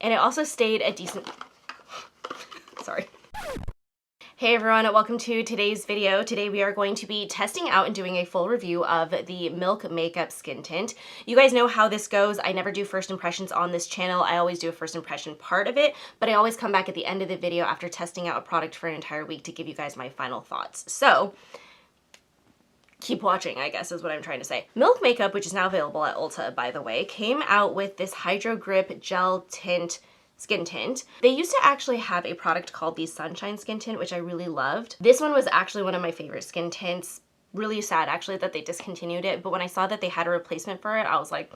And it also stayed a decent, sorry. Hey everyone, welcome to today's video. Today we are going to be testing out and doing a full review of the Milk Makeup Skin Tint. You guys know how this goes. I never do first impressions on this channel. I always do a first impression part of it, but I always come back at the end of the video after testing out a product for an entire week to give you guys my final thoughts. So, keep watching, I guess is what I'm trying to say. Milk Makeup, which is now available at Ulta, by the way, came out with this Hydro Grip Gel Tint Skin Tint. They used to actually have a product called the Sunshine Skin Tint, which I really loved. This one was actually one of my favorite skin tints. Really sad actually that they discontinued it, but when I saw that they had a replacement for it, I was like,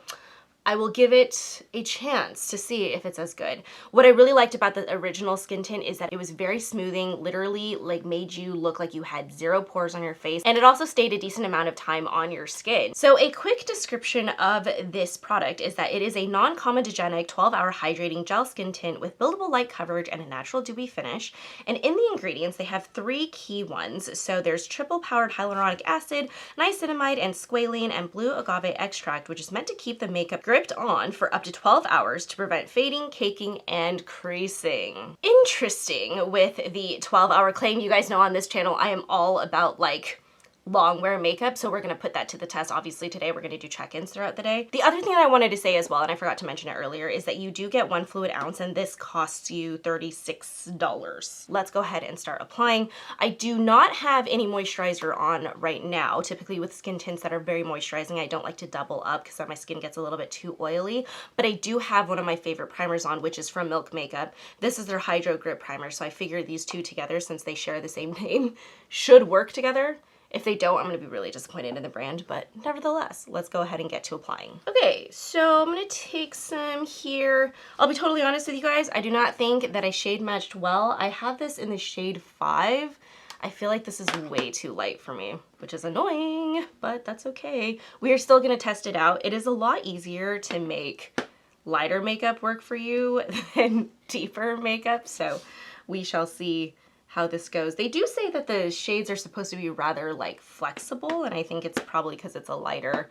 I will give it a chance to see if it's as good. What I really liked about the original skin tint is that it was very smoothing, literally like made you look like you had zero pores on your face, and it also stayed a decent amount of time on your skin. So a quick description of this product is that it is a non-comedogenic 12-hour hydrating gel skin tint with buildable light coverage and a natural dewy finish. And in the ingredients, they have three key ones. So there's triple powered hyaluronic acid, niacinamide, and squalene, and blue agave extract, which is meant to keep the makeup gripped on for up to 12 hours to prevent fading, caking, and creasing. Interesting with the 12-hour claim. You guys know on this channel I am all about like long wear makeup, so we're gonna put that to the test. Obviously today we're gonna do check-ins throughout the day. The other thing that I wanted to say as well, and I forgot to mention it earlier, is that you do get 1 fluid ounce and this costs you $36. Let's go ahead and start applying. I do not have any moisturizer on right now. Typically with skin tints that are very moisturizing, I don't like to double up because then my skin gets a little bit too oily, but I do have one of my favorite primers on, which is from Milk Makeup. This is their Hydro Grip Primer, so I figured these two together, since they share the same name, should work together. If they don't, I'm gonna be really disappointed in the brand, but nevertheless, let's go ahead and get to applying. Okay, so I'm gonna take some here. I'll be totally honest with you guys, I do not think that I shade matched well. I have this in the shade 5. I feel like this is way too light for me, which is annoying, but that's okay. We are still gonna test it out. It is a lot easier to make lighter makeup work for you than deeper makeup, so we shall see how this goes. They do say that the shades are supposed to be rather like flexible, and I think it's probably because it's a lighter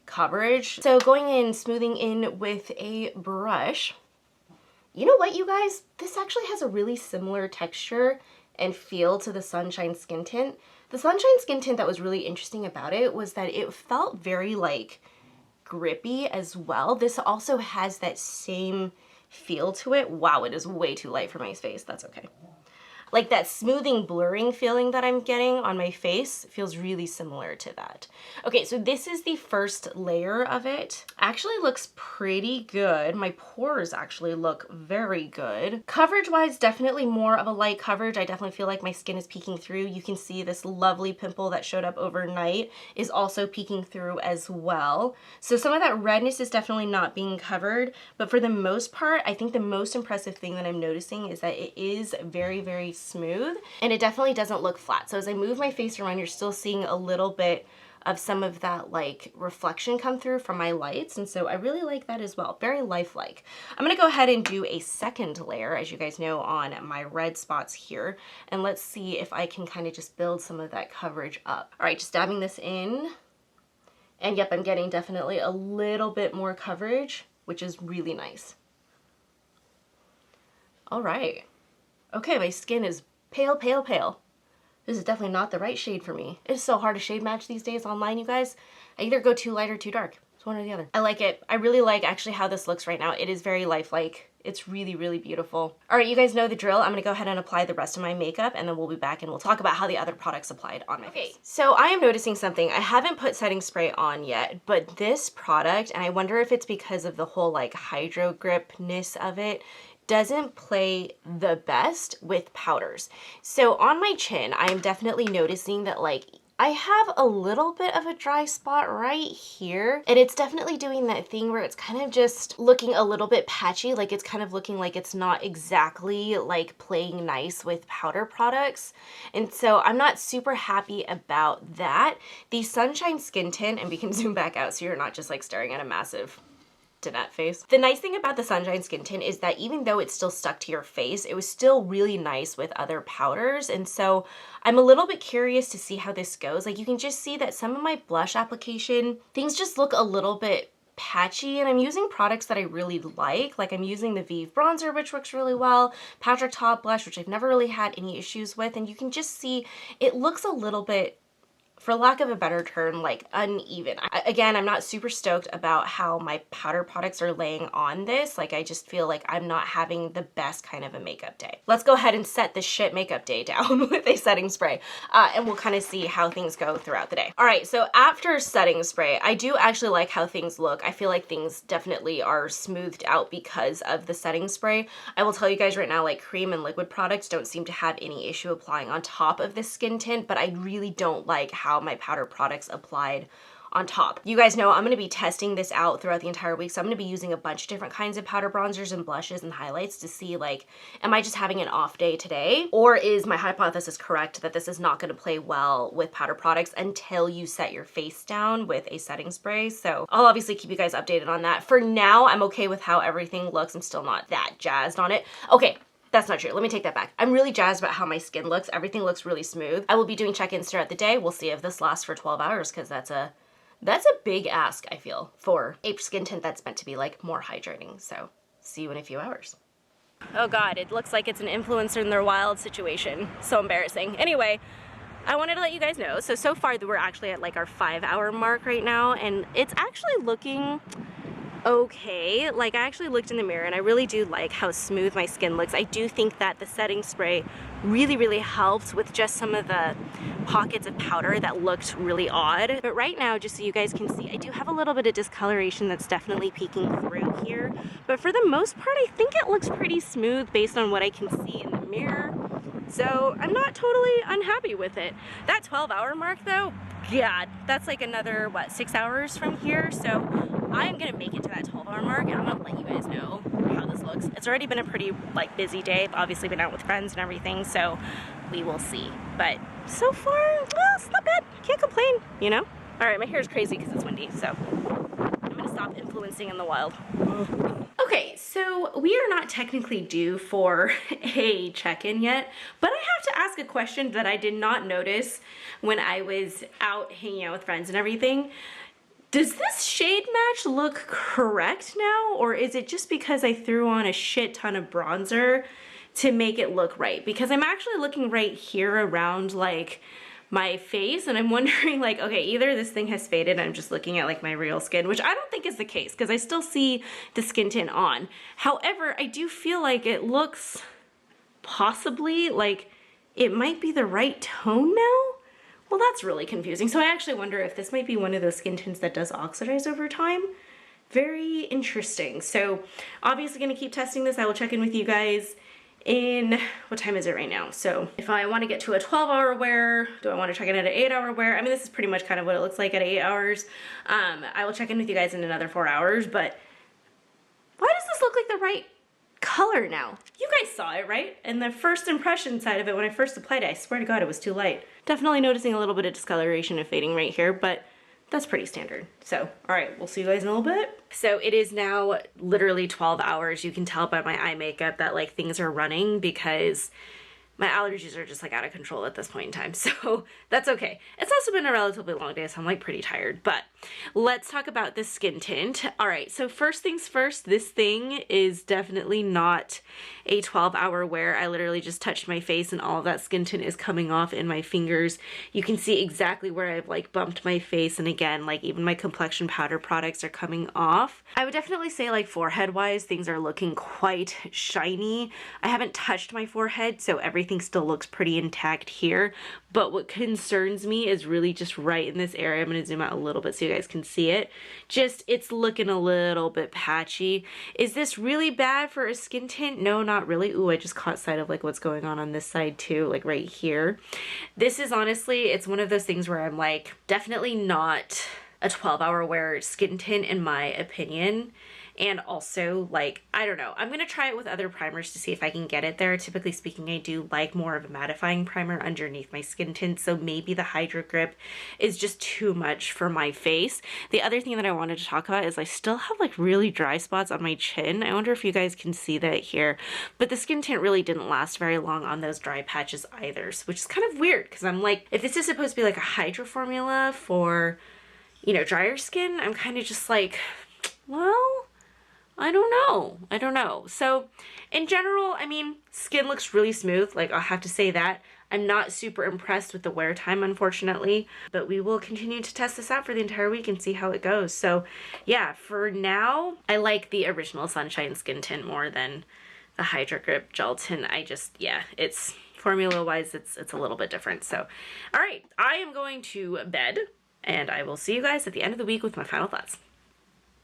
coverage. So going in, smoothing in with a brush. You know what, you guys? This actually has a really similar texture and feel to the Sunshine Skin Tint. The Sunshine Skin Tint, that was really interesting about it was that it felt very like grippy as well. This also has that same feel to it. Wow, it is way too light for my face. That's okay. Like that smoothing, blurring feeling that I'm getting on my face feels really similar to that. Okay, so this is the first layer of it. Actually looks pretty good. My pores actually look very good. Coverage-wise, definitely more of a light coverage. I definitely feel like my skin is peeking through. You can see this lovely pimple that showed up overnight is also peeking through as well. So some of that redness is definitely not being covered, but for the most part, I think the most impressive thing that I'm noticing is that it is very, very smooth, and it definitely doesn't look flat. So as I move my face around, you're still seeing a little bit of some of that like reflection come through from my lights, and so I really like that as well. Very lifelike. I'm gonna go ahead and do a second layer, as you guys know, on my red spots here, and let's see if I can kind of just build some of that coverage up. All right, just dabbing this in, and yep, I'm getting definitely a little bit more coverage, which is really nice. All right. Okay, my skin is pale, pale, pale. This is definitely not the right shade for me. It's so hard to shade match these days online, you guys. I either go too light or too dark. It's one or the other. I like it. I really like actually how this looks right now. It is very lifelike. It's really, really beautiful. All right, you guys know the drill. I'm gonna go ahead and apply the rest of my makeup, and then we'll be back and we'll talk about how the other products applied on my face. So I am noticing something. I haven't put setting spray on yet, but this product, and I wonder if it's because of the whole like hydro gripness of it, doesn't play the best with powders. So on my chin, I am definitely noticing that like I have a little bit of a dry spot right here, and it's definitely doing that thing where it's kind of just looking a little bit patchy, like it's kind of looking like it's not exactly like playing nice with powder products. And so I'm not super happy about that. The Sunshine Skin Tint, and we can zoom back out so you're not just like staring at a massive Danette face. The nice thing about the Sunshine Skin Tint is that even though it's still stuck to your face, it was still really nice with other powders, and so I'm a little bit curious to see how this goes. Like you can just see that some of my blush application, things just look a little bit patchy, and I'm using products that I really like. Like I'm using the Vive bronzer, which works really well, Patrick Top blush, which I've never really had any issues with, and you can just see it looks a little bit, for lack of a better term, like uneven. Again, I'm not super stoked about how my powder products are laying on this. Like I just feel like I'm not having the best kind of a makeup day. Let's go ahead and set this shit makeup day down with a setting spray, and we'll kind of see how things go throughout the day. All right, so after setting spray, I do actually like how things look. I feel like things definitely are smoothed out because of the setting spray. I will tell you guys right now, like cream and liquid products don't seem to have any issue applying on top of this skin tint, but I really don't like how my powder products applied on top. You guys know I'm going to be testing this out throughout the entire week, so I'm going to be using a bunch of different kinds of powder bronzers and blushes and highlights to see, like, am I just having an off day today, or is my hypothesis correct that this is not going to play well with powder products until you set your face down with a setting spray. So I'll obviously keep you guys updated on that. For now, I'm okay with how everything looks. I'm still not that jazzed on it. Okay, that's not true. Let me take that back. I'm really jazzed about how my skin looks. Everything looks really smooth. I will be doing check-ins throughout the day. We'll see if this lasts for 12 hours because that's a big ask, I feel, for a skin tint that's meant to be like more hydrating. So see you in a few hours. Oh God, it looks like it's an influencer in their wild situation. So embarrassing. Anyway, I wanted to let you guys know. So far we're actually at like our 5-hour mark right now, and it's actually looking okay. Like I actually looked in the mirror and I really do like how smooth my skin looks. I do think that the setting spray really helped with just some of the pockets of powder that looked really odd. But right now, just so you guys can see, I do have a little bit of discoloration that's definitely peeking through here. But for the most part, I think it looks pretty smooth based on what I can see in the mirror. So I'm not totally unhappy with it. That 12-hour mark though, God, that's like another, what, 6 hours from here? So I'm gonna make it to that 12-hour mark and I'm gonna let you guys know how this looks. It's already been a pretty like busy day. I've obviously been out with friends and everything, so we will see. But so far, well, it's not bad. Can't complain, you know? All right, my hair is crazy because it's windy, so I'm gonna stop influencing in the wild. Okay, so we are not technically due for a check-in yet, but I have to ask a question that I did not notice when I was out hanging out with friends and everything. Does this shade match look correct now, or is it just because I threw on a shit ton of bronzer to make it look right? Because I'm actually looking right here around like my face and I'm wondering like, okay, either this thing has faded and I'm just looking at like my real skin, which I don't think is the case because I still see the skin tint on. However, I do feel like it looks possibly like it might be the right tone now. Well, that's really confusing. So I actually wonder if this might be one of those skin tints that does oxidize over time. Very interesting. So obviously gonna keep testing this. I will check in with you guys in, what time is it right now? So if I want to get to a 12-hour wear, do I want to check in at an 8-hour wear? I mean, this is pretty much kind of what it looks like at 8 hours. I will check in with you guys in another 4 hours, but why does this look like the right color now? You guys saw it, right? And the first impression side of it, when I first applied it, I swear to God, it was too light. Definitely noticing a little bit of discoloration and fading right here, but that's pretty standard. So, all right, we'll see you guys in a little bit. So it is now literally 12 hours. You can tell by my eye makeup that like things are running because my allergies are just like out of control at this point in time. So that's okay. It's also been a relatively long day, so I'm like pretty tired, but let's talk about this skin tint. All right, so first things first, this thing is definitely not a 12-hour wear. I literally just touched my face and all of that skin tint is coming off in my fingers. You can see exactly where I've like bumped my face, and again, like even my complexion powder products are coming off. I would definitely say like forehead wise, things are looking quite shiny. I haven't touched my forehead, so everything still looks pretty intact here, but what concerns me is really just right in this area. I'm going to zoom out a little bit so you guys can see it. Just, it's looking a little bit patchy. Is this really bad for a skin tint? No, not really. Ooh, I just caught sight of like what's going on this side too, like right here. This is honestly, it's one of those things where I'm like, definitely not a 12-hour wear skin tint in my opinion. And also, like, I don't know, I'm going to try it with other primers to see if I can get it there. Typically speaking, I do like more of a mattifying primer underneath my skin tint, so maybe the Hydro Grip is just too much for my face. The other thing that I wanted to talk about is I still have like really dry spots on my chin. I wonder if you guys can see that here, but the skin tint really didn't last very long on those dry patches either, which is kind of weird because I'm like, if this is supposed to be like a hydro formula for, you know, drier skin, I'm kind of just like, well, I don't know. I don't know. So in general, I mean, skin looks really smooth. Like, I'll have to say that. I'm not super impressed with the wear time, unfortunately, but we will continue to test this out for the entire week and see how it goes. So yeah, for now, I like the original Sunshine Skin Tint more than the Hydra Grip Gel Tint. I just, yeah, it's formula-wise, it's a little bit different. So, all right, I am going to bed, and I will see you guys at the end of the week with my final thoughts.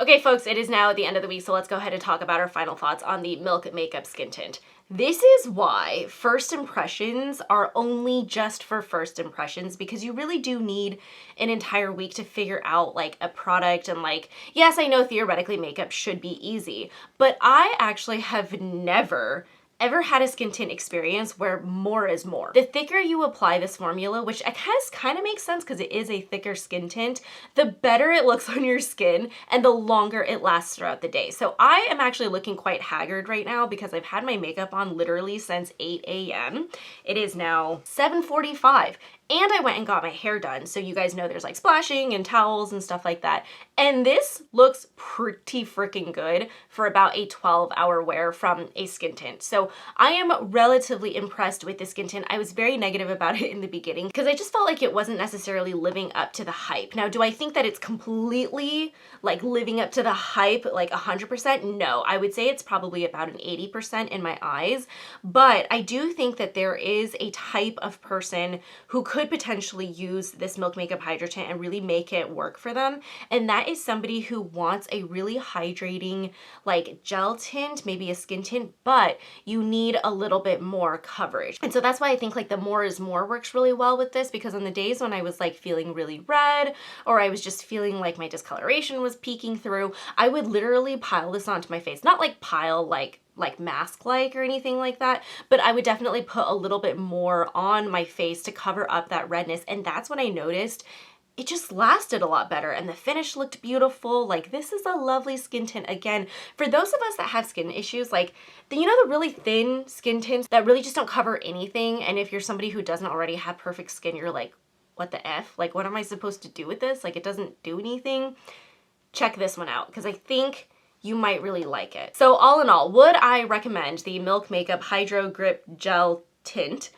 Okay, folks, it is now at the end of the week, so let's go ahead and talk about our final thoughts on the Milk Makeup Skin Tint. This is why first impressions are only just for first impressions, because you really do need an entire week to figure out like a product. And like, yes, I know theoretically makeup should be easy, but I actually have never ever had a skin tint experience where more is more. The thicker you apply this formula, which I guess kind of makes sense because it is a thicker skin tint, the better it looks on your skin and the longer it lasts throughout the day. So I am actually looking quite haggard right now because I've had my makeup on literally since 8 a.m. It is now 7:45. And I went and got my hair done. So you guys know there's like splashing and towels and stuff like that. And this looks pretty freaking good for about a 12-hour wear from a skin tint. So I am relatively impressed with the skin tint. I was very negative about it in the beginning because I just felt like it wasn't necessarily living up to the hype. Now, do I think that it's completely like living up to the hype, like 100%? No, I would say it's probably about an 80% in my eyes. But I do think that there is a type of person who could potentially use this Milk Makeup Hydra Tint and really make it work for them. And that is somebody who wants a really hydrating like gel tint, maybe a skin tint, but you need a little bit more coverage. And so that's why I think like the more is more works really well with this, because on the days when I was like feeling really red or I was just feeling like my discoloration was peeking through, I would literally pile this onto my face. Not like pile like mask-like or anything like that, but I would definitely put a little bit more on my face to cover up that redness. And that's when I noticed it just lasted a lot better and the finish looked beautiful. Like, this is a lovely skin tint. Again, for those of us that have skin issues, like, you know, the really thin skin tints that really just don't cover anything. And if you're somebody who doesn't already have perfect skin, you're like, what the F? Like, what am I supposed to do with this? Like, it doesn't do anything. Check this one out, because I think you might really like it. So all in all, would I recommend the Milk Makeup Hydro Grip Gel Tint?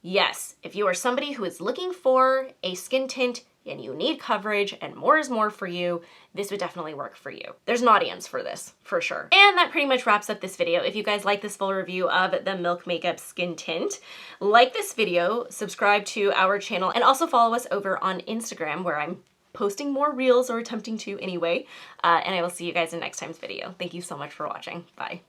Yes, if you are somebody who is looking for a skin tint and you need coverage and more is more for you, this would definitely work for you. There's an audience for this, for sure. And that pretty much wraps up this video. If you guys like this full review of the Milk Makeup Skin Tint, like this video, subscribe to our channel, and also follow us over on Instagram where I'm posting more reels, or attempting to anyway. And I will see you guys in next time's video. Thank you so much for watching. Bye.